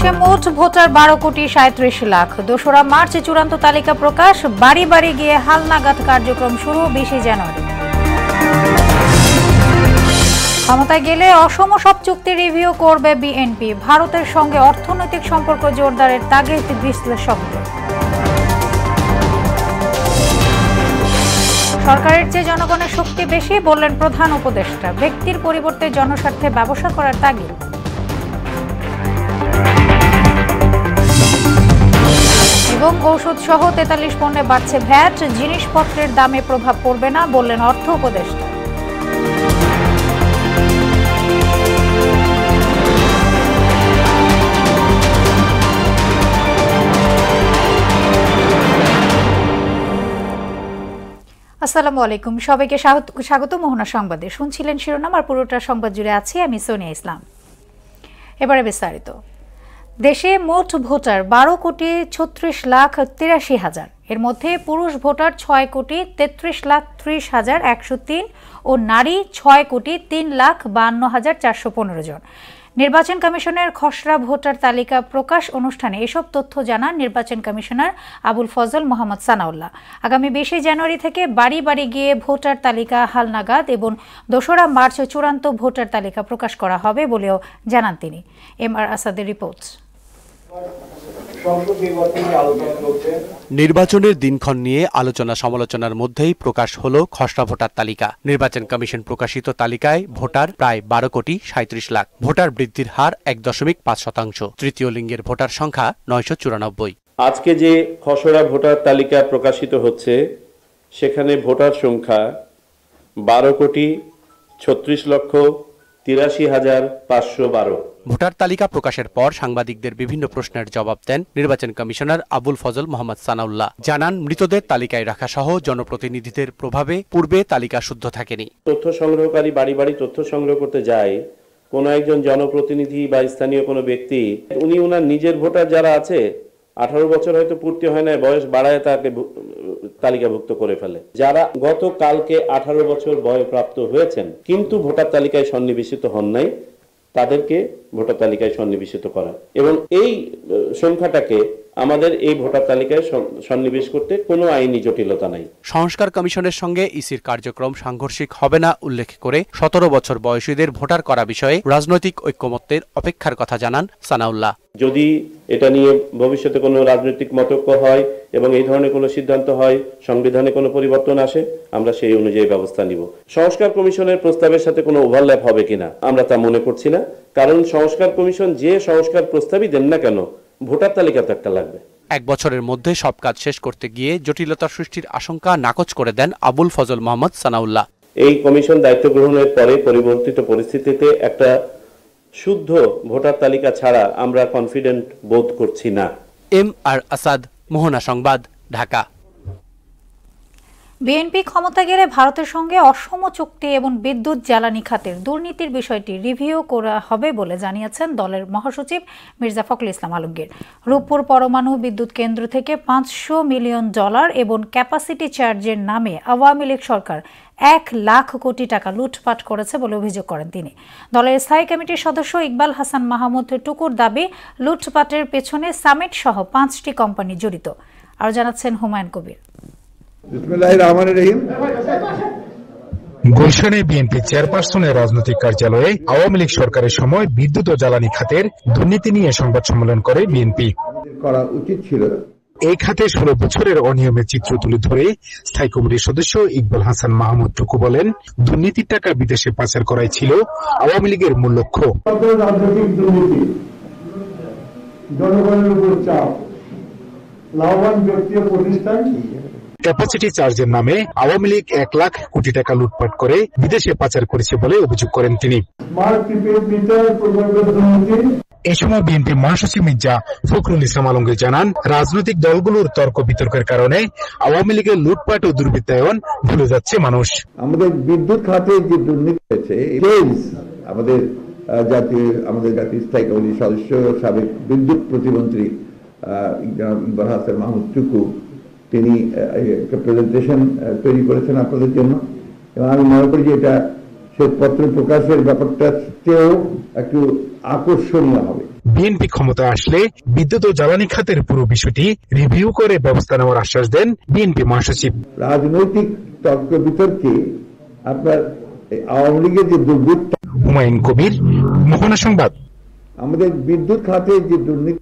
দেশে মোট voter 12,37,00,000। 2রা March চূড়ান্ত তালিকা প্রকাশ, বাড়ি বাড়ি গিয়ে হালনাগাদ কার্যক্রম শুরু 20 জানুয়ারি। ক্ষমতায় গেলে অসম সব চুক্তি রিভিউ করবে বিএনপি, ভারতের সঙ্গে অর্থনৈতিক সম্পর্ক জোরদারের তাগিদ বিশ্লেষকদের। সরকারের চেয়ে জনগণের শক্তি বেশি, বললেন প্রধান উপদেষ্টা। ব্যক্তির পরিবর্তে জনস্বার্থে ব্যবসা করার তাগিদ। এবং ঔষধ সহ 43 পণ্যে বাড়ছে ভ্যাট, জিনিসপত্রের দামে প্রভাব পড়বে না, বললেন অর্থ উপদেষ্টা। আসসালামু আলাইকুম, সবাইকে স্বাগত মোহনা সংবাদে। শুনছিলেন শিরোনাম, আর পুরোটা সংবাদ জুড়ে আছি আমি সোনিয়া ইসলাম। এবারে বিস্তারিত। দেশে মোট ভোটার 12,36,83,000। এর মধ্যে পুরুষ ভোটার 6,33,30,103 ও নারী 6,03,52,415 জন। নির্বাচন কমিশনের খসড়া ভোটার তালিকা প্রকাশ অনুষ্ঠানে এসব তথ্য জানান নির্বাচন কমিশনার আবুল ফজল মোহাম্মদ সানাউল্লাহ। আগামী 20 জানুয়ারি থেকে বাড়ি বাড়ি গিয়ে ভোটার তালিকা হালনাগাদ এবং 2রা মার্চ চূড়ান্ত ভোটার তালিকা প্রকাশ করা হবে বলেও জানান তিনি। MR আসাদের রিপোর্ট। নির্বাচনের দিনক্ষণ নিয়ে আলোচনা সমালোচনার মধ্যেই প্রকাশ হলো খসড়া ভোটার তালিকা। নির্বাচন কমিশন প্রকাশিত তালিকায় ভোটার প্রায় 12,37,00,000। ভোটার বৃদ্ধির হার 1.5%। তৃতীয় লিঙ্গের ভোটার সংখ্যা 994। আজকে যে খসড়া ভোটার তালিকা প্রকাশিত হচ্ছে সেখানে ভোটার সংখ্যা 12,36,83,512। ভোটার তালিকা প্রকাশের পর সাংবাদিকদের বিভিন্ন প্রশ্নের জবাব দেন নির্বাচন কমিশনার আবুল ফজল মোহাম্মদ সানাউল্লাহ। জানান, মৃতদের তালিকায় রাখা সহ জনপ্রতিনিধিদের প্রভাবে পূর্বে তালিকা শুদ্ধ থাকেনি। তথ্য সংগ্রহকারী বাড়ি বাড়ি তথ্য সংগ্রহ করতে যায় কোন একজন জনপ্রতিনিধি বা স্থানীয় কোনো ব্যক্তি, উনি ওনার নিজের ভোটার যারা আছে 18 বছর হয়তো পূর্তি হয় না, বয়স বাড়ায় তাকে তালিকাভুক্ত করে ফেলে। যারা গতকালকে 18 বছর বয়প্রাপ্ত হয়েছেন কিন্তু ভোটার তালিকায় সন্নিবেশিত হন নাই, তাদেরকে ভোটার তালিকায় সন্নিবেশিত করা এবং এই সংখ্যাটাকে আমাদের এই ভোটার তালিকায় সন্নিবেশ করতে কোনো আইনি জটিলতা নাই। সংস্কার কমিশনের সঙ্গে ইসির কার্যক্রম সাংঘর্ষিক হবে না উল্লেখ করে 17 বছর বয়সীদের ভোটার করা বিষয়ে রাজনৈতিক ঐক্যমত্যের অপেক্ষার কথা জানান সানাউল্লাহ। যদি এটা নিয়ে ভবিষ্যতে কোনো রাজনৈতিক মতৈক্য হয় এবং এই ধরনের কোনো সিদ্ধান্ত হয়, সংবিধানে কোনো পরিবর্তন আসে, আমরা সেই অনুযায়ী ব্যবস্থা নিব। সংস্কার কমিশনের প্রস্তাবের সাথে কোনো ওভারল্যাপ হবে কিনা আমরা তা মনে করছি না, কারণ সংস্কার কমিশন যে সংস্কার প্রস্তাবই দেন না কেন, ভোটার তালিকা তো একটা লাগবে। 1 বছরের মধ্যে সব কাজ শেষ করতে গিয়ে জটিলতা সৃষ্টির আশঙ্কা নাকচ করে দেন আবুল ফজল মোহাম্মদ সানাউল্লাহ। এই কমিশন দায়িত্ব গ্রহণের পরে পরিবর্তিত পরিস্থিতিতে একটা শুদ্ধ ভোটার তালিকা ছাড়া আমরা কনফিডেন্ট বোধ করছি না। MR আসাদ, মোহনা সংবাদ, ঢাকা। বিএনপি ক্ষমতা গেলে ভারতের সঙ্গে অসম চুক্তি এবং বিদ্যুৎ জ্বালানি খাতের দুর্নীতির বিষয়টি রিভিউ করা হবে বলে জানিয়েছেন দলের মহাসচিব মির্জা ফখরুল ইসলাম আলমগীর। রূপপুর পরমাণু বিদ্যুৎ কেন্দ্র থেকে $500 মিলিয়ন এবং ক্যাপাসিটি চার্জের নামে আওয়ামী লীগ সরকার 1 লাখ কোটি টাকা লুটপাট করেছে বলে অভিযোগ করেন তিনি। দলের স্থায়ী কমিটির সদস্য ইকবাল হাসান মাহমুদ টুকুর দাবি, লুটপাটের পেছনে সামিট সহ 5টি কোম্পানি জড়িত। আর জানাচ্ছেন হুমায়ুন কবির। গুলশানে বিএনপি চেয়ারপারসনের রাজনৈতিক কার্যালয়ে আওয়ামী লীগ সরকারের সময় বিদ্যুৎ ও জ্বালানি খাতের দুর্নীতি নিয়ে সংবাদ সম্মেলন করে বিএনপি। করা উচিত ছিল। এই খাতে 16 বছরের অনিয়মের চিত্র তুলে ধরে স্থায়ী কমিটির সদস্য ইকবাল হাসান মাহমুদ টুকু বলেন, দুর্নীতির টাকা বিদেশে পাচার করাই ছিল আওয়ামী লীগের মূল লক্ষ্য। রাজনৈতিক দুর্নীতি, জনগণের উপর চাপ, লাভবান ব্যক্তি ও প্রতিষ্ঠান ক্যাপাসিটি চার্জের নামে আওয়ামী লীগ 1 লাখ কোটি টাকা লুটপাট করে বিদেশে পাচার করেছে বলে অভিযোগ করেন তিনি। এই সময় বিএনপি মহাসচিব মির্জা ফখরুল ইসলাম আলমগীর জানান, রাজনৈতিক দলগুলোর তর্ক বিতর্কের কারণে আওয়ামী লীগের লুটপাট ও দুর্বৃত্তায়ন ভুলে যাচ্ছে মানুষ। আমাদের বিদ্যুৎ খাতে যে দুর্নীতি হয়েছে, আমাদের জাতীয় স্থায়ী কমিটির সদস্য সাবেক বিদ্যুৎ প্রতিমন্ত্রী ইকবাল হাসান মাহমুদ টুকু তিনি একটা প্রেজেন্টেশন তৈরি করেছেন আপনাদের জন্য, এবং আমি মনে করি যে এটা শ্বেতপত্র প্রকাশের ব্যাপারটা চেয়েও একটু আকর্ষণীয় হবে। বিএনপি ক্ষমতায় আসলে বিদ্যুৎ ও জ্বালানি খাতের পুরো বিষয়টি রিভিউ করে ব্যবস্থা নেওয়ার আশ্বাস দেন বিএনপি মহাসচিব। রাজনৈতিক তর্ক বিতর্কে আপনার আওয়ামী লীগের যে দুর্নীতি, হুমায়ুন কবির, মোহনা সংবাদ। আমাদের বিদ্যুৎ খাতে যে দুর্নীতি।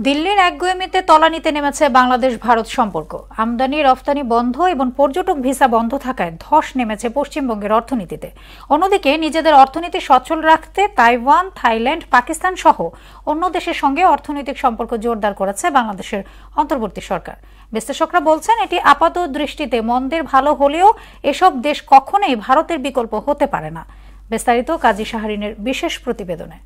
দিল্লির একগুঁয়েমিতে তলানিতে নেমেছে বাংলাদেশ ভারত সম্পর্ক। আমদানি রফতানি বন্ধ এবং পর্যটক ভিসা বন্ধ থাকায় ধস নেমেছে পশ্চিমবঙ্গের অর্থনীতিতে। অন্যদিকে নিজেদের অর্থনীতি সচল রাখতে তাইওয়ান, থাইল্যান্ড, পাকিস্তান সহ অন্য দেশের সঙ্গে অর্থনৈতিক সম্পর্ক জোরদার করেছে বাংলাদেশের অন্তর্বর্তী সরকার। বিশ্লেষকরা বলছেন এটি আপাত দৃষ্টিতে মন্দের ভালো হলেও এসব দেশ কখনোই ভারতের বিকল্প হতে পারে না। বিস্তারিত কাজী শাহরিনের বিশেষ প্রতিবেদনে।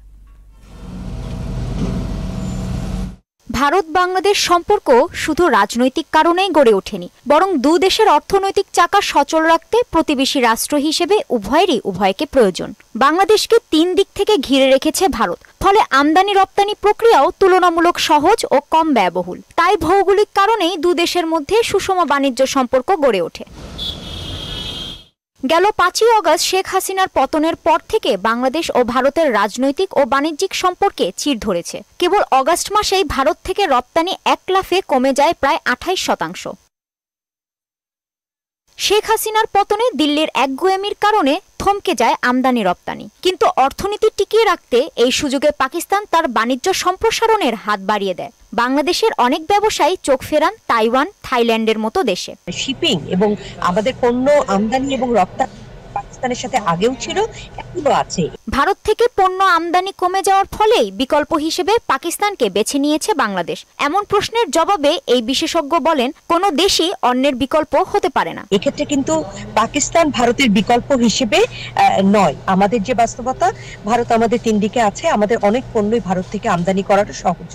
ভারত বাংলাদেশ সম্পর্ক শুধু রাজনৈতিক কারণেই গড়ে ওঠেনি, বরং দুই দেশের অর্থনৈতিক চাকা সচল রাখতে প্রতিবেশী রাষ্ট্র হিসেবে উভয়েরই উভয়কে প্রয়োজন। বাংলাদেশকে 3 দিক থেকে ঘিরে রেখেছে ভারত, ফলে আমদানি রপ্তানি প্রক্রিয়াও তুলনামূলক সহজ ও কম ব্যয়বহুল। তাই ভৌগোলিক কারণেই দুই দেশের মধ্যে সুষম বাণিজ্য সম্পর্ক গড়ে ওঠে। গেল 5ই অগস্ট শেখ হাসিনার পতনের পর থেকে বাংলাদেশ ও ভারতের রাজনৈতিক ও বাণিজ্যিক সম্পর্কে চির ধরেছে। কেবল অগস্ট মাসেই ভারত থেকে রপ্তানি 1 লাফে কমে যায় প্রায় 28%। শেখ হাসিনার পতনে দিল্লির একগুঁয়েমির কারণে থমকে যায় আমদানি রপ্তানি, কিন্তু অর্থনীতি টিকিয়ে রাখতে এই সুযোগে পাকিস্তান তার বাণিজ্য সম্প্রসারণের হাত বাড়িয়ে দেয়। বাংলাদেশের অনেক ব্যবসায়ী চোখ ফেরান তাইওয়ান, থাইল্যান্ডের মতো দেশে। শিপিং এবং আমাদের পণ্য আমদানি এবং রপ্তানি পাকিস্তানের সাথে আগেও ছিল, এখনো আছে। ভারত থেকে পণ্য আমদানি কমে যাওয়ার ফলেই বিকল্প হিসেবে পাকিস্তানকে বেছে নিয়েছে বাংলাদেশ। এমন প্রশ্নের জবাবে এই বিশেষজ্ঞ বলেন, কোনো দেশই অন্যের বিকল্প হতে পারে না। এক্ষেত্রে কিন্তু পাকিস্তান ভারতের বিকল্প হিসেবে নয়। আমাদের যে বাস্তবতা, ভারত আমাদের 3 দিকে আছে, আমাদের অনেক পণ্যই ভারত থেকে আমদানি করাটা সহজ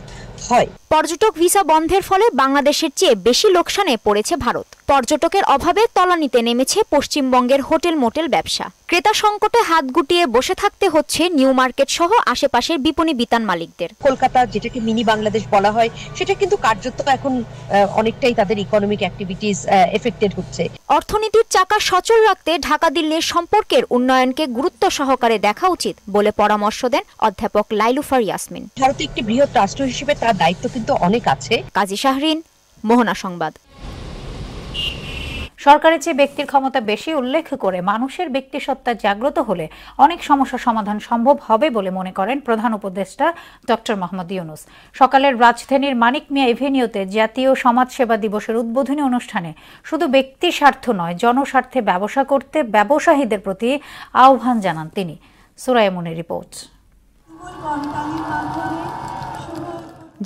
হয়। পর্যটক ভিসা বন্ধের ফলে বাংলাদেশের চেয়ে বেশি লোকসানে পড়েছে ভারত। পর্যটকের অভাবে তলানিতে নেমেছে পশ্চিমবঙ্গের হোটেল মোটেল ব্যবসা। ক্রেতা সংকটে হাত গুটিয়ে বসে থাকতে হচ্ছে নিউ মার্কেট সহ আশেপাশের বিপণী বিতান মালিকদের। কলকাতা, যেটাকে মিনি বাংলাদেশ বলা হয়, সেটা কিন্তু কার্যত এখন অনেকটাই তাদের ইকোনমিক অ্যাক্টিভিটিস এফেক্টেড হচ্ছে। অর্থনীতির চাকা সচল রাখতে ঢাকা দিল্লির সম্পর্কের উন্নয়নকে গুরুত্ব সহকারে দেখা উচিত বলে পরামর্শ দেন অধ্যাপক লাইলুফার ইয়াসমিন। ভারত একটি বৃহৎ রাষ্ট্র হিসেবে তার দায়িত্ব কিন্তু অনেক আছে। কাজী শাহরিন, মোহনা সংবাদ। সরকারের চেয়ে ব্যক্তির ক্ষমতা বেশি উল্লেখ করে মানুষের ব্যক্তিসত্তা জাগ্রত হলে অনেক সমস্যা সমাধান সম্ভব হবে বলে মনে করেন প্রধান উপদেষ্টা ডক্টর মোহাম্মদ ইউনূস। সকালের রাজধানীর মানিক মিয়া এভিনিউতে জাতীয় সমাজসেবা দিবসের উদ্বোধনী অনুষ্ঠানে শুধু ব্যক্তি স্বার্থ নয়, জনস্বার্থে ব্যবসা করতে ব্যবসায়ীদের প্রতি আহ্বান জানান তিনি। সুরাইয়া মুনির রিপোর্ট।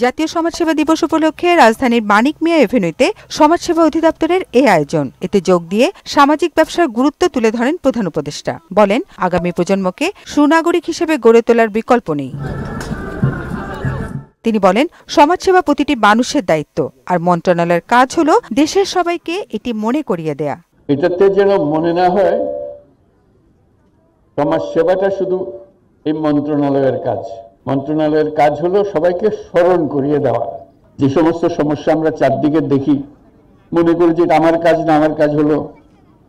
জাতীয় সমাজসেবা দিবস উপলক্ষে রাজধানীর মানিক মিয়া এভিনিউতে সমাজসেবা অধিদপ্তরের এই আয়োজন। এতে যোগ দিয়ে সামাজিক ব্যবসার গুরুত্ব তুলে ধরেন প্রধান উপদেষ্টা। বলেন, আগামী প্রজন্মকে সুনাগরিক হিসেবে গড়ে তোলার বিকল্প নেই। তিনি বলেন, সমাজসেবা প্রতিটি মানুষের দায়িত্ব, আর মন্ত্রণালয়ের কাজ হলো দেশের সবাইকে এটি মনে করিয়ে দেয়া। এটাতে যেন মনে না হয় সমাজসেবাটা শুধু এই মন্ত্রণালয়ের কাজ। মন্ত্রণালয়ের কাজ হলো সবাইকে স্মরণ করিয়ে দেওয়া। যে সমস্ত সমস্যা আমরা চারদিকে দেখি, মনে করি যে আমার কাজ না, আমার কাজ হলো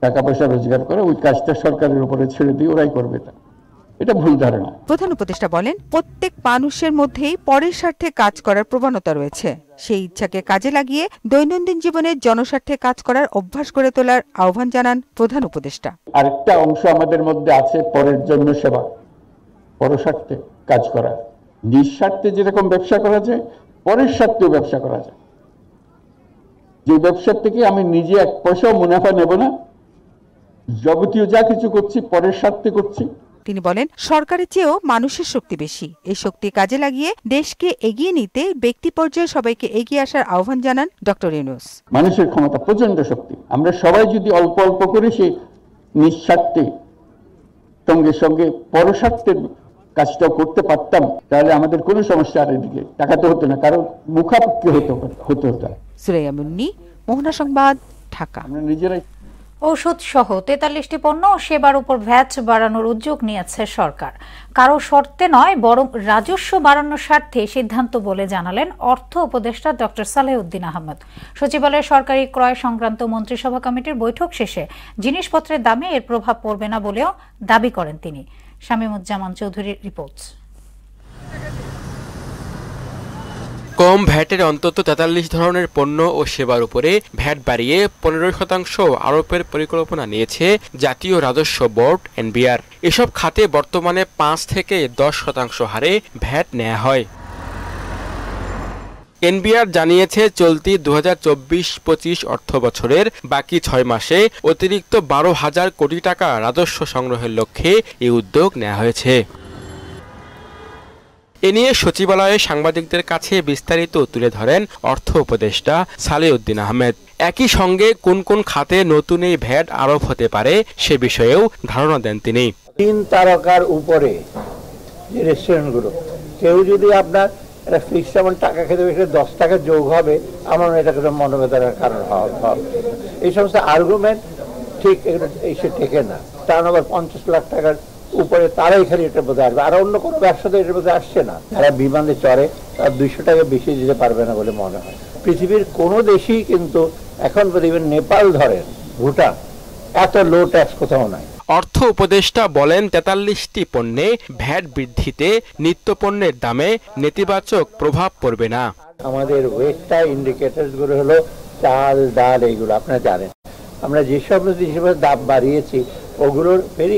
টাকা পয়সা রোজগার করা, ওই কাজটা সরকারের উপরে ছেড়ে দিয়ে ওরাই করবে। এটা ভুল ধারণা। প্রধান উপদেষ্টা বলেন, প্রত্যেক মানুষের মধ্যেই পরের স্বার্থে কাজ করার প্রবণতা রয়েছে। সেই ইচ্ছাকে কাজে লাগিয়ে দৈনন্দিন জীবনে জনস্বার্থে কাজ করার অভ্যাস গড়ে তোলার আহ্বান জানান প্রধান উপদেষ্টা। আরেকটা অংশ আমাদের মধ্যে আছে পরের জন্য সেবা, পরস্বার্থে কাজ করা। নিঃস্বার্থে যেরকম ব্যবসা করা যায়, পরের স্বার্থেও ব্যবসা করা যায়। যে ব্যবসার থেকে আমি নিজে 1 পয়সাও মুনাফা নেব না, যাবতীয় যা কিছু করছি পরের স্বার্থে করছি। তিনি বলেন, সরকারের চেয়েও মানুষের শক্তি বেশি। এই শক্তি কাজে লাগিয়ে দেশকে এগিয়ে নিতে ব্যক্তি পর্যায়ে সবাইকে এগিয়ে আসার আহ্বান জানান ডক্টর ইউনূস। মানুষের ক্ষমতা প্রচন্ড শক্তি। আমরা সবাই যদি অল্প অল্প করে সেই নিঃস্বার্থে সঙ্গে সঙ্গে পরস্বার্থের কাজটাও করতে পারতাম, তাহলে আমাদের কোনো সমস্যা আর এদিকে টাকাতে হতো না, কারণ মুখাপেক্ষি হতো। সুরাইয়া মুন্নি, মোহনা সংবাদ, ঢাকা। আমরা নিজেরাই। ঔষধ সহ 43টি পণ্য ও সেবার উপর ভ্যাট বাড়ানোর উদ্যোগ নিয়েছে সরকার। কারো শর্তে নয়, বরং রাজস্ব বাড়ানোর স্বার্থে সিদ্ধান্ত বলে জানালেন অর্থ উপদেষ্টা ডক্টর সালেহউদ্দিন আহমেদ। সচিবালয়ের সরকারি ক্রয় সংক্রান্ত মন্ত্রিসভা কমিটির বৈঠক শেষে জিনিসপত্রের দামে এর প্রভাব পড়বে না বলেও দাবি করেন তিনি। শামীমুজ্জামান চৌধুরীর রিপোর্ট। কম ভ্যাটের অন্তত ৪৩ ধরনের পণ্য ও সেবার উপরে ভ্যাট বাড়িয়ে ১৫% আরোপের পরিকল্পনা নিয়েছে জাতীয় রাজস্ব বোর্ড এনবিআর। এসব খাতে বর্তমানে ৫ থেকে ১০% হারে ভ্যাট নেওয়া হয়। এনবিআর জানিয়েছে চলতি ২০২৪-২৫ অর্থ বছরের বাকি ৬ মাসে অতিরিক্ত ১২,০০০ কোটি টাকা রাজস্ব সংগ্রহের লক্ষ্যে এই উদ্যোগ নেওয়া হয়েছে। এ নিয়ে সচিবালয়ে সাংবাদিকদের কাছে বিস্তারিত তুলে ধরেন অর্থ উপদেষ্টা সালেউদ্দিন আহমেদ। একই সঙ্গে কোন কোন খাতে নতুন এই ভ্যাট আরোপ হতে পারে সে বিষয়েও ধারণা দেন তিনি। ৩ তারকার উপরে যে রেস্টুরেন্টগুলো, কেউ যদি আপনার একটা ফিক্সড অ্যামাউন্ট টাকা খেতে বসে 10 টাকা যোগ হবে, আমার এটা কোনো মনোবেদনার কারণ হবে। এই সমস্ত আর্গুমেন্ট ঠিক এসে টেকে না। টার্নওভার 50 লাখ টাকার উপরে তারাই খালি এটার মধ্যে আসবে, আর অন্য কোনো ব্যবসা তো এটার মধ্যে আসছে না। যারা বিমানে চড়ে তারা 200 টাকা বেশি দিতে পারবে না বলে মনে হয়। পৃথিবীর কোনো দেশই কিন্তু এখন ইভেন নেপাল ধরেন, ভুটান, এত লো ট্যাক্স কোথাও নাই। অর্থ উপদেষ্টা বলেন ৪৩টি পণ্যে ভ্যাট বৃদ্ধিতে নিত্য পণ্যের দামে নেতিবাচক প্রভাব পড়বে না। আমাদের ওয়েটটা ইন্ডিকেটরস গুলো হলো চাল, ডাল, এইগুলো আপনারা জানেন। আমরা যেসব জিনিসের দাম বাড়িয়েছি ওগুলোর ভেরি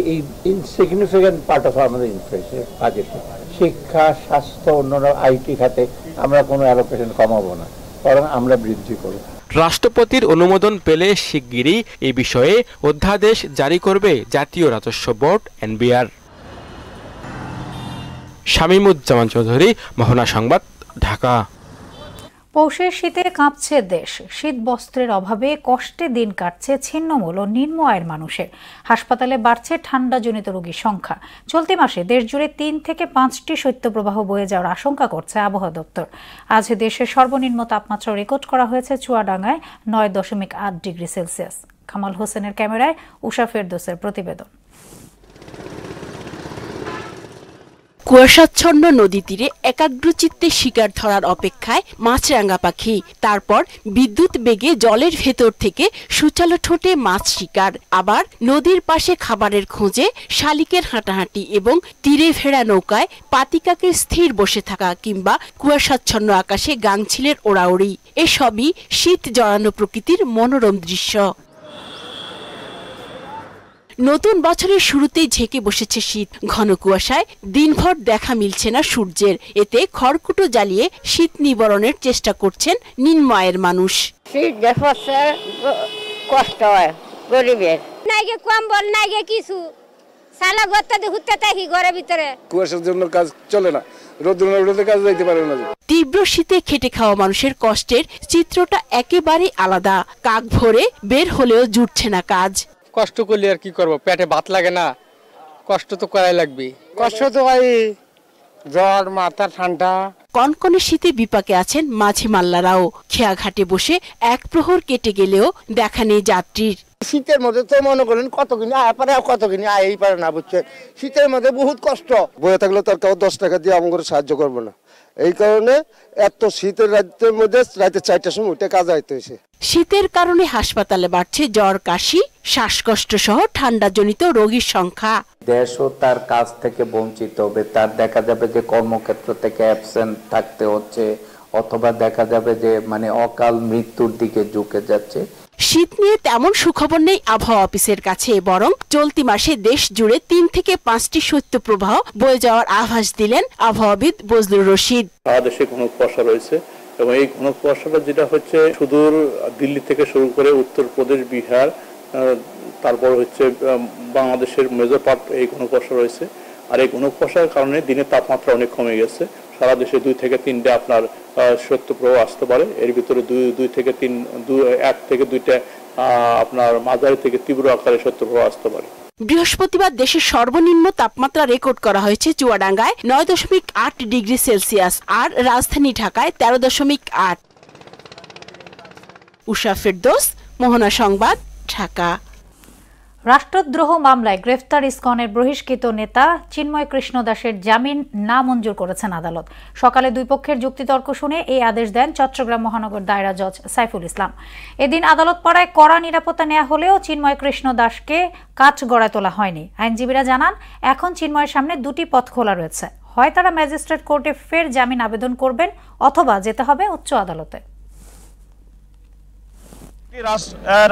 ইনসিগনিফিক্যান্ট পার্ট অফ আমাদের ইনফ্লেশন বাজেট। শিক্ষা, স্বাস্থ্য, অন্যান্য আইটি খাতে আমরা কোনো অ্যালোকেশন কমাবো না, বরং আমরা বৃদ্ধি করব। রাষ্ট্রপতির অনুমোদন পেলে শিগগিরই এই বিষয়ে অধ্যাদেশ জারি করবে জাতীয় রাজস্ব বোর্ড এনবিআর। শামীমুজ্জামান চৌধুরী, মোহনা সংবাদ, ঢাকা। পৌষের শীতে কাঁপছে দেশ। শীত বস্ত্রের অভাবে কষ্টে দিন কাটছে ছিন্নমূল ও নিম্ন আয়ের মানুষের। হাসপাতালে বাড়ছে ঠান্ডাজনিত রোগীর সংখ্যা। চলতি মাসে দেশ জুড়ে ৩ থেকে ৫টি শৈত্যপ্রবাহ বয়ে যাওয়ার আশঙ্কা করছে আবহাওয়া দপ্তর। আজ দেশের সর্বনিম্ন তাপমাত্রা রেকর্ড করা হয়েছে চুয়াডাঙ্গায় ৯.৮ ডিগ্রি সেলসিয়াস। কামাল হোসেনের ক্যামেরায় উষা ফেরদৌসের প্রতিবেদন। কুয়াশাচ্ছন্ন নদী তীরে একাগ্রচিত্তে শিকার ধরার অপেক্ষায় মাছরাঙা পাখি, তারপর বিদ্যুৎ বেগে জলের ভেতর থেকে সুচালো ঠোঁটে মাছ শিকার, আবার নদীর পাশে খাবারের খোঁজে শালিকের হাঁটাহাঁটি এবং তীরে ভেড়া নৌকায় পাতিকাকে স্থির বসে থাকা কিংবা কুয়াশাচ্ছন্ন আকাশে গাংছিলের ওড়াউড়ি, এসবই শীত জড়ানো প্রকৃতির মনোরম দৃশ্য। নতুন বছরের শুরুতেই ঝেঁকে বসেছে শীত। ঘন কুয়াশায় দিনভর দেখা মিলছে না সূর্যের। এতে খড়কুটো জ্বালিয়ে শীত নিবারণের চেষ্টা করছেন নিম্ন আয়ের মানুষ। শীত দেখছে কষ্ট হয় গরিবের, নাইগে কম্বল নাইগে কিছু, সালা গত্তাতে হুত্তে থাকি ঘরের ভিতরে। কুয়াশার জন্য কাজ চলে না, রোদে কাজ যাইতে পারে না। তীব্র শীতে খেটে খাওয়া মানুষের কষ্টের চিত্রটা একেবারে আলাদা। কাক ভরে বের হলেও জুটছে না কাজ। কষ্ট করলে আর কি করব, পেটে ভাত লাগে না, কষ্ট তো করাই লাগবে। কষ্ট তো হয়, জ্বর, মাথা ঠান্ডা। কনকনে শীতে বিপাকে আছেন মাঝি মাল্লারাও। খেয়াঘাটে বসে এক প্রহর কেটে গেলেও দেখা নেই যাত্রীর। শীতের মধ্যে তো মনে করেন কতকিনি আয় পারে, কতকিনি আয়ই পারে না, বুঝছেন। শীতের মধ্যে বহুত কষ্ট। বয়ে থাকলে তো আর কেউ 10 টাকা দিয়ে আমাকে সাহায্য করবো না, এই কারণে এত শীতের রাতের মধ্যে রাতে 4টার সময় উঠে কাজ আইতে হয়েছে। শীতের কারণে হাসপাতালে বাড়ছে জ্বর, কাশি, শ্বাসকষ্ট সহ ঠান্ডাজনিত রোগীর সংখ্যা। দেশও তার কাজ থেকে বঞ্চিত হবে, তার দেখা যাবে যে কর্মক্ষেত্র থেকে অ্যাবসেন্ট থাকতে হচ্ছে, অথবা দেখা যাবে যে অকাল মৃত্যুর দিকে ঝুঁকে যাচ্ছে। শীত নিয়ে তেমন সুখবর নেই আবহাওয়া অফিসের কাছে, বরং চলতি মাসে দেশ জুড়ে ৩ থেকে ৫টি শৈত্যপ্রবাহ বয়ে যাওয়ার আভাস দিলেন আবহাওয়াবিদ বজলুর রশিদ। দেশে ঘন কুয়াশা রয়েছে এবং এই ঘন কুয়াশাটা যেটা হচ্ছে সুদূর দিল্লি থেকে শুরু করে উত্তরপ্রদেশ, বিহার, তারপর হচ্ছে বাংলাদেশের মেজর পার্ট এই ঘন কুয়াশা রয়েছে। আর এই ঘন কুয়াশার কারণে দিনের তাপমাত্রা অনেক কমে গেছে। সারা দেশে 2 থেকে 3টা আপনার শৈত্যপ্রবাহ আসতে পারে। এর ভিতরে 1 থেকে 2টা আপনার মাঝারি থেকে তীব্র আকারে শৈত্যপ্রবাহ আসতে পারে। বৃহস্পতিবার দেশের সর্বনিম্ন তাপমাত্রা রেকর্ড করা হয়েছে চুয়াডাঙ্গায় 9.8 ডিগ্রি সেলসিয়াস আর রাজধানী ঢাকায় 13.8। উষা ফেরদৌস, মোহনা সংবাদ, ঢাকা। রাষ্ট্রদ্রোহ মামলায় গ্রেফতার ইসকনের বহিষ্কৃত নেতা চিন্ময় কৃষ্ণ দাসের জামিন নামঞ্জুর করেছেন আদালত। সকালে 2 পক্ষের যুক্তিতর্ক শুনে এই আদেশ দেন চট্টগ্রাম মহানগর দায়রা জজ সাইফুল ইসলাম। এদিন আদালত পাড়ায় কড়া নিরাপত্তা নেওয়া হলেও চিন্ময় কৃষ্ণ দাসকে কাঠগড়ায় তোলা হয়নি। আইনজীবীরা জানান, এখন চিন্ময়ের সামনে 2টি পথ খোলা রয়েছে। হয় তারা ম্যাজিস্ট্রেট কোর্টে ফের জামিন আবেদন করবেন অথবা যেতে হবে উচ্চ আদালতে।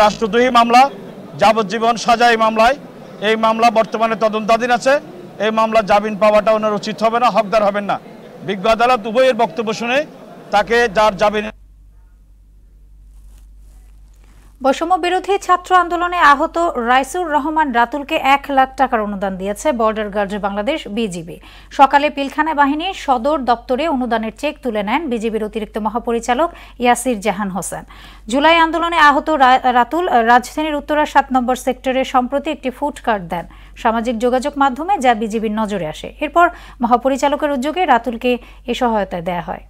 রাষ্ট্রদ্রোহী মামলা, যাবজ্জীবন সাজাই মামলায়, এই মামলা বর্তমানে তদন্তাধীন আছে। এই মামলা জামিন পাওয়াটা ওনার উচিত হবে না, হকদার হবেন না। বিজ্ঞ আদালত উভয়ের বক্তব্য শুনে তাকে যার জামিন। বৈষম্য বিরোধী ছাত্র আন্দোলনে আহত রাইসুর রহমান রাতুলকে 1 লাখ টাকার অনুদান দিয়েছে বর্ডার গার্ড বাংলাদেশ বিজিবি। সকালে পিলখানা বাহিনীর সদর দপ্তরে অনুদানের চেক তুলে নেন বিজিবির অতিরিক্ত মহাপরিচালক ইয়াসির জাহান হোসেন। জুলাই আন্দোলনে আহত রাতুল রাজধানীর উত্তরা 7 নম্বর সেক্টরে সম্প্রতি একটি ফুড কার্ড দেন সামাজিক যোগাযোগ মাধ্যমে, যা বিজিবির নজরে আসে। এরপর মহাপরিচালকের উদ্যোগে রাতুলকে এ সহায়তা দেয়া হয়।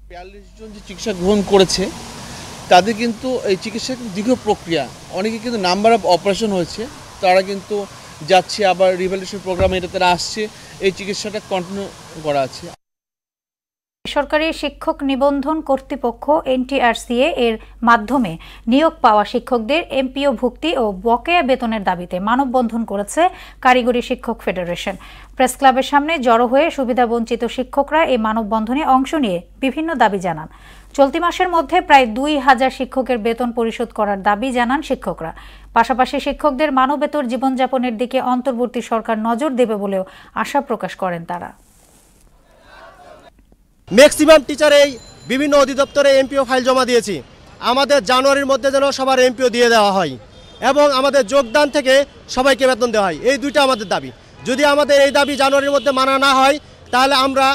42 জন যে চিকিৎসা গ্রহণ করেছে তাদের কিন্তু এই চিকিৎসা দীর্ঘ প্রক্রিয়া, অনেকে কিন্তু নাম্বার অফ অপারেশন হয়েছে, তারা কিন্তু যাচ্ছে আবার রিভ্যালিডেশন প্রোগ্রামে এটা তারা আসছে, এই চিকিৎসাটা কন্টিনিউ করা আছে। সরকারি শিক্ষক নিবন্ধন কর্তৃপক্ষ এনটিআরসিএ এর মাধ্যমে নিয়োগ পাওয়া শিক্ষকদের এমপিও ভুক্তি ও বকেয়া বেতনের দাবিতে মানববন্ধন করেছে কারিগরি শিক্ষক ফেডারেশন। প্রেস ক্লাবের সামনে জড়ো হয়ে সুবিধাবঞ্চিত শিক্ষকরা এই মানববন্ধনে অংশ নিয়ে বিভিন্ন দাবি জানান। চলতি মাসের মধ্যে প্রায় 2000 শিক্ষকের বেতন পরিশোধ করার দাবি জানান শিক্ষকরা। পাশাপাশি শিক্ষকদের মানবেতর জীবনযাপনের দিকে অন্তর্বর্তী সরকার নজর দেবে বলেও আশা প্রকাশ করেন তারা। ম্যাক্সিমাম টিচারেই বিভিন্ন অধিদপ্তরে এমপিও ফাইল জমা দিয়েছি। আমাদের জানুয়ারির মধ্যে যেন সবার এমপিও দিয়ে দেওয়া হয় এবং আমাদের যোগদান থেকে সবাইকে বেতন দেওয়া হয়, এই দুইটা আমাদের দাবি। যদি আমাদের এই দাবি জানুয়ারির মধ্যে মানা না হয় তাহলে আমরা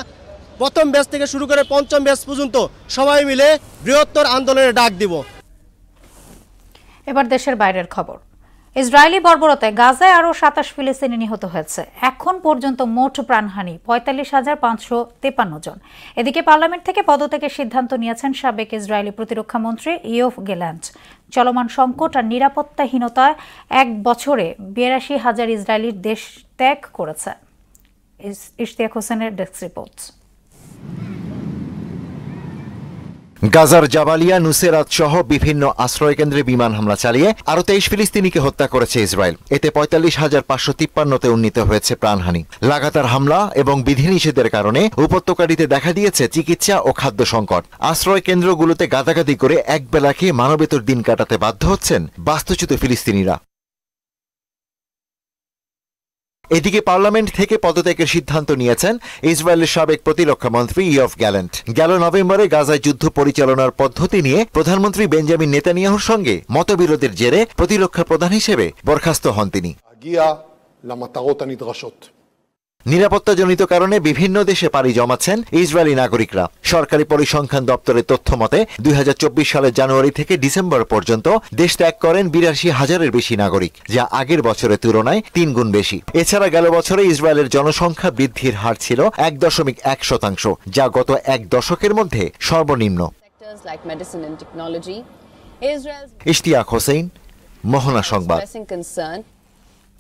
প্রথম ব্যাচ থেকে শুরু করে পঞ্চম ব্যাচ পর্যন্ত সবাই মিলে বৃহত্তর আন্দোলনের ডাক দিব। এবার দেশের বাইরের খবর। ইসরায়েলি বর্বরতায় গাজায় আরও 27 ফিলিস্তিনি নিহত হয়েছে। এখন পর্যন্ত মোট প্রাণহানি 45,553 জন। এদিকে পার্লামেন্ট থেকে পদত্যাগের সিদ্ধান্ত নিয়েছেন সাবেক ইসরায়েলি প্রতিরক্ষা মন্ত্রী ইয়োভ গ্যালান্ট। চলমান সংকট আর নিরাপত্তাহীনতায় 1 বছরে 82,000 ইসরায়েলি দেশ ত্যাগ করেছে। ইশতিয়াক হোসেনের ডেস্ক রিপোর্ট। গাজার জাবালিয়া, নুসেরাত সহ বিভিন্ন আশ্রয়কেন্দ্রে বিমান হামলা চালিয়ে আরও 23 ফিলিস্তিনিকে হত্যা করেছে ইসরায়েল। এতে 45,553তে উন্নীত হয়েছে প্রাণহানি। লাগাতার হামলা এবং বিধিনিষেধের কারণে উপত্যকাটিতে দেখা দিয়েছে চিকিৎসা ও খাদ্য সংকট। আশ্রয় কেন্দ্রগুলোতে গাদাগাদি করে একবেলা খেয়ে মানবেতর দিন কাটাতে বাধ্য হচ্ছেন বাস্তুচ্যুত ফিলিস্তিনিরা। এদিকে পার্লামেন্ট থেকে পদত্যাগের সিদ্ধান্ত নিয়েছেন ইসরায়েলের সাবেক প্রতিরক্ষা মন্ত্রী ইয়োভ গ্যালান্ট। গেল নভেম্বরে গাজায় যুদ্ধ পরিচালনার পদ্ধতি নিয়ে প্রধানমন্ত্রী বেঞ্জামিন নেতানিয়াহুর সঙ্গে মতবিরোধের জেরে প্রতিরক্ষা প্রধান হিসেবে বরখাস্ত হন তিনি। নিরাপত্তাজনিত কারণে বিভিন্ন দেশে পাড়ি জমাচ্ছেন ইসরায়েলি নাগরিকরা। সরকারি পরিসংখ্যান দপ্তরের তথ্য মতে 2024 সালের জানুয়ারি থেকে ডিসেম্বর পর্যন্ত দেশ ত্যাগ করেন 82,000-এর বেশি নাগরিক, যা আগের বছরের তুলনায় 3 গুণ বেশি। এছাড়া গেল বছরে ইসরায়েলের জনসংখ্যা বৃদ্ধির হার ছিল 1.1%, যা গত 1 দশকের মধ্যে সর্বনিম্ন। ইশতিয়াক হোসেন, মোহনা সংবাদ।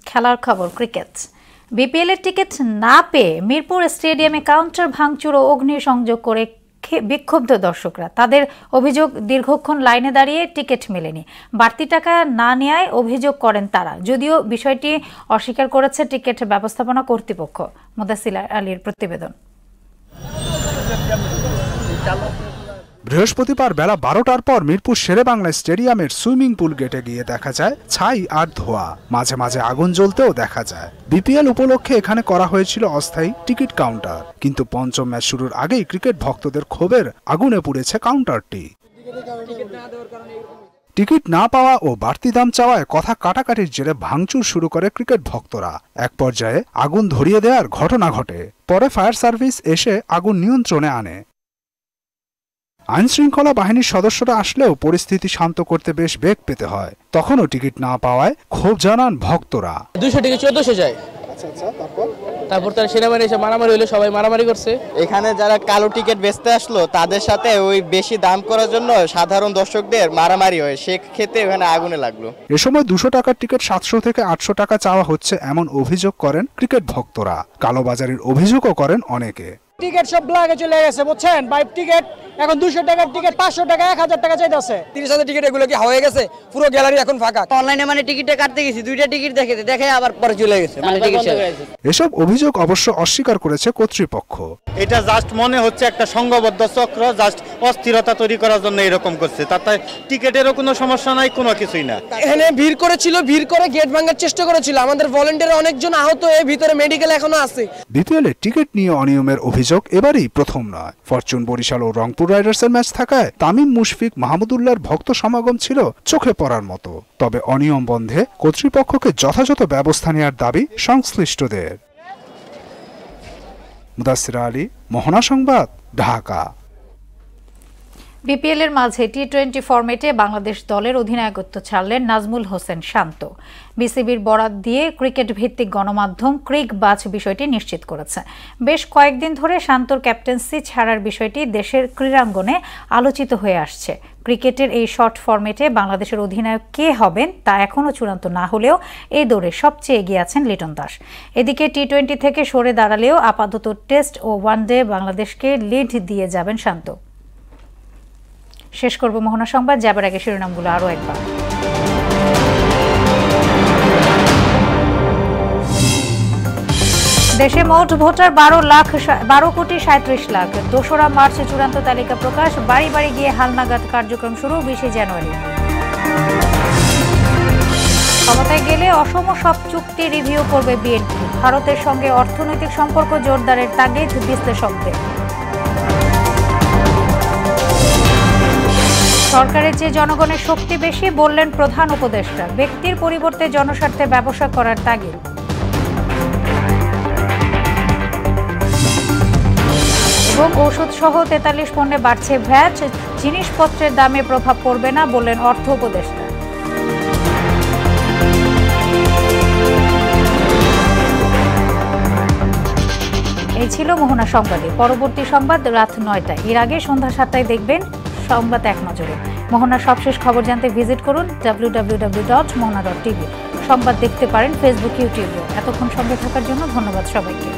খেলার খবর। ক্রিকেট। বিপিএল এর টিকিট না পেয়ে মিরপুর স্টেডিয়ামে কাউন্টার ভাঙচুর ও অগ্নিসংযোগ করে বিক্ষুব্ধ দর্শকরা। তাদের অভিযোগ, দীর্ঘক্ষণ লাইনে দাঁড়িয়ে টিকিট মেলেনি। বাড়তি টাকা না নেওয়ায় অভিযোগ করেন তারা, যদিও বিষয়টি অস্বীকার করেছে টিকিট ব্যবস্থাপনা কর্তৃপক্ষ। মুদাসির আলীর প্রতিবেদন। বৃহস্পতিবার বেলা 12টার পর মিরপুর শেরেবাংলা স্টেডিয়ামের সুইমিং পুল গেটে গিয়ে দেখা যায় ছাই আর ধোঁয়া, মাঝে মাঝে আগুন জ্বলতেও দেখা যায়। বিপিএল উপলক্ষে এখানে করা হয়েছিল অস্থায়ী টিকিট কাউন্টার, কিন্তু পঞ্চম ম্যাচ শুরুর আগেই ক্রিকেট ভক্তদের ক্ষোভের আগুনে পুড়েছে কাউন্টারটি। টিকিট না পাওয়া ও বাড়তি দাম চাওয়ায় কথা কাটাকাটির জেরে ভাঙচুর শুরু করে ক্রিকেট ভক্তরা। এক পর্যায়ে আগুন ধরিয়ে দেওয়ার ঘটনা ঘটে। পরে ফায়ার সার্ভিস এসে আগুন নিয়ন্ত্রণে আনে। আইনশৃঙ্খলা বাহিনীর সদস্যরা আসলেও পরিস্থিতি শান্ত করতে বেশ বেগ পেতে হয়। তখনও টিকিট না পাওয়ায় ক্ষোভ জানান ভক্তরা। 200 থেকে 1400 যায়। তারপর তার সেনাবাহিনী এসে মারামারি হলো, সবাই মারামারি করছে। এখানে যারা কালো টিকিট বেচতে আসলো তাদের সাথে ওই বেশি দাম করার জন্য সাধারণ দর্শকদের মারামারি হয়, সেক্ষেত্রে ওখানে আগুনে লাগলো। এ সময় 200 টাকার টিকিট 700 থেকে 800 টাকা চাওয়া হচ্ছে, এমন অভিযোগ করেন ক্রিকেট ভক্তরা। কালোবাজারের অভিযোগও করেন অনেকে। টিকিট সব ব্ল্যাকে চলে গেছে বুঝছেন, ভাই টিকিট এখন 200 টাকার টিকিট 500 টাকা 1000 টাকা চাইতেছে। 30,000 টিকিট এগুলো কি হয়ে গেছে? পুরো গ্যালারি এখন ফাঁকা। অনলাইনে মানে টিকিটটা কাটতে গেছি, দুইটা টিকিট দেখে আবার পরে চলে গেছে, মানে টিকিট শেষ। এসব অভিযোগ অবশ্য অস্বীকার করেছে কর্তৃপক্ষ। এটা জাস্ট মনে হচ্ছে একটা সংঘবদ্ধ চক্র, জাস্ট অস্থিরতা তৈরি করার জন্য এরকম করছে। তাতে টিকিটেরও কোনো সমস্যা নাই, কোনো কিছুই না। এখানে ভিড় করেছিল, ভিড় করে গেট ভাঙার চেষ্টা করেছিল। আমাদের ভলান্টিয়ার অনেকজন আহত হয়ে ভিতরে মেডিকেল এখনো আছে। বিপিএল এ টিকিট নিয়ে অনিয়মের অভিযোগ এবারই প্রথম নয়। ফরচুন বরিশাল ও রংপুর রাইডার্সের ম্যাচ থাকায় তামিম মুশফিক মাহমুদুল্লাহর ভক্ত সমাগম ছিল চোখে পড়ার মতো। তবে অনিয়ম বন্ধে কর্তৃপক্ষকে যথাযথ ব্যবস্থা নেওয়ার দাবি সংশ্লিষ্টদের। মুদাসসির আলী, মোহনা সংবাদ, ঢাকা। বিপিএল এর মাঝে টি-20 ফরম্যাটে বাংলাদেশ দলের অধিনায়কত্ব ছাড়লেন নাজমুল হোসেন শান্ত। বিসিবির বরাত দিয়ে ক্রিকেট ভিত্তিক গণমাধ্যম ক্রিকবাজ বিষয়টি নিশ্চিত করেছে। বেশ কয়েকদিন ধরে শান্তর ক্যাপ্টেন্সি ছাড়ার বিষয়টি দেশের ক্রীড়াঙ্গনে আলোচিত হয়ে আসছে। ক্রিকেটের এই শর্ট ফরম্যাটে বাংলাদেশের অধিনায়ক কে হবেন তা এখনও চূড়ান্ত না হলেও এই দৌড়ে সবচেয়ে এগিয়ে আছেন লিটন দাস। এদিকে টি-20 থেকে সরে দাঁড়ালেও আপাতত টেস্ট ও ওয়ানডে বাংলাদেশকে লিড দিয়ে যাবেন শান্ত। শেষ করব মোহনা সংবাদ, যাবার আগে শিরোনামগুলো আরও একবার। দেশে মোট ভোটার 12,37,00,000। 2রা মার্চে চূড়ান্ত তালিকা প্রকাশ, বাড়ি বাড়ি গিয়ে হালনাগাদ কার্যক্রম শুরু 20 জানুয়ারি। ক্ষমতায় গেলে অসম সব চুক্তি রিভিউ করবে বিএনপি। ভারতের সঙ্গে অর্থনৈতিক সম্পর্ক জোরদারের তাগিদ বিশ্লেষকদের। সরকারের চেয়ে জনগণের শক্তি বেশি বললেন প্রধান উপদেষ্টা। ব্যক্তির পরিবর্তে জনস্বার্থে ব্যবসা করার তাগিদ। এবং ওষুধ সহ 43 পণ্যে বাড়ছে ভ্যাট, জিনিসপত্রের দামে প্রভাব পড়বে না বললেন অর্থ উপদেষ্টা। এই ছিল মোহনা সংবাদে। পরবর্তী সংবাদ রাত 9টায়। এর আগে সন্ধ্যা 7টায় দেখবেন সংবাদ এক নজরে। মোহনার সবশেষ খবর জানতে ভিজিট করুন www.mohana.tv। সংবাদ দেখতে পারেন ফেসবুক, ইউটিউবে। এতক্ষণ সঙ্গে থাকার জন্য ধন্যবাদ সবাইকে।